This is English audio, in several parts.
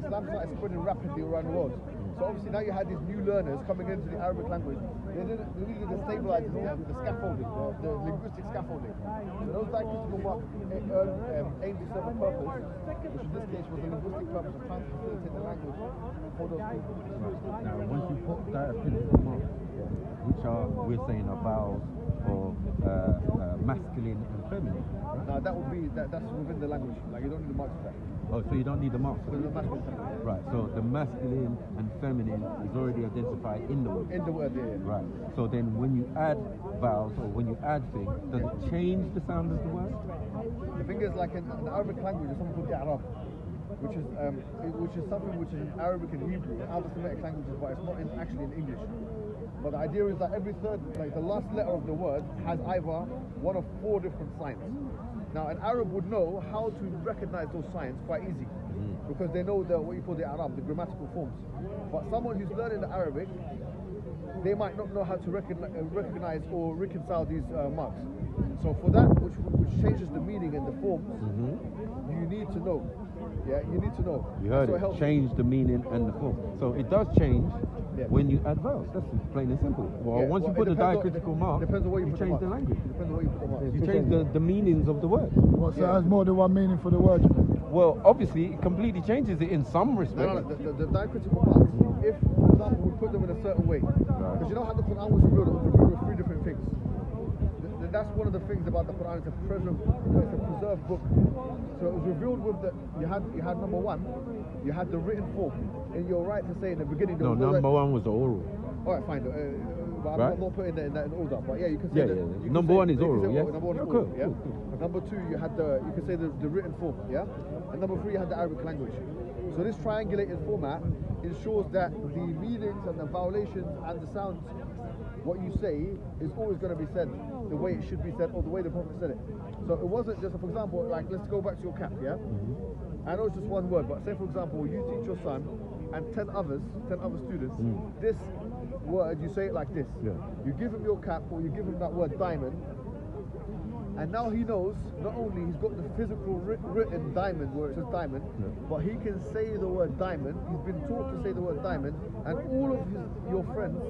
Islam started spreading rapidly around the world. So obviously now you had these new learners coming into the Arabic language. They needed to stabilize the scaffolding, the linguistic scaffolding. So those diacritical marks aimed to serve a purpose, which in this case was the linguistic purpose of trying to facilitate the language for those people. Now, once you put diacritical marks, which we're saying are vowels for masculine and feminine, right? Now that would be that's within the language. Like you don't need the marks for that. Oh, so you don't need the marks for Because that? the masculine. Right, so the masculine and feminine is already identified in the word. In the word, yeah. Right. So then when you add vowels or when you add things, does it change the sound of the word? The thing is, like in the Arabic language, there's something called I'rab, which is something which is in Arabic and Hebrew, other Semitic languages, but it's not actually in English. But the idea is that every third, like the last letter of the word, has either one of 4 different signs. Now, an Arab would know how to recognize those signs quite easy, because they know what you call the Arab, the grammatical forms. But someone who's learning the Arabic, they might not know how to recognize or reconcile these marks. So for that, which changes the meaning and the forms, you need to know. Yeah, you need to know. You heard it. Change the meaning and the form. So it does change when you add vowels. That's plain and simple. Well, once you put the diacritical mark, you change the language. Depends on what you put the mark. You change the meanings of the word. Well, so it has more than one meaning for the word. Well, obviously, it completely changes it in some respect. No, the diacritical marks, if, for example, we put them in a certain way, because you know how the Quran was revealed, it was revealed with 3 different things. That's one of the things about the Quran, it's a preserved book. So it was revealed with you had number 1, you had the written form, and you're right to say in the beginning. No, number 1 was the oral. All right, fine. But I'm not putting that in order. But yeah, you can say number 1 is oral. Yeah. Number 1 is oral. Yeah. Number 2, you can say the written form. Yeah. And number 3, you had the Arabic language. So this triangulated format ensures that the meanings and the vowelations and the sounds, what you say, is always going to be said the way it should be said or the way the Prophet said it. So it wasn't just, for example, like let's go back to your cap, yeah? I know it's just one word, but say for example, you teach your son and 10 other students, this word, you say it like this. Yeah. You give him your cap or you give him that word diamond, and now he knows, not only he's got the physical written diamond where it says diamond, but he can say the word diamond. He's been taught to say the word diamond, and all of your friends,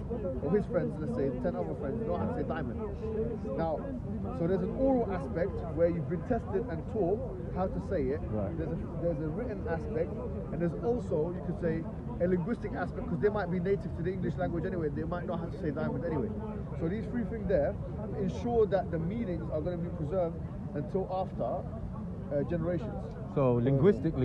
or his friends, let's say, 10 other friends, know how to say diamond. Now, so there's an oral aspect where you've been tested and taught how to say it. Right. There's a written aspect, and there's also, you could say, a linguistic aspect, because they might be native to the English language anyway, they might know how to say diamond anyway. So these 3 things there ensure that the meanings are going to be preserved until after generations. So linguistically,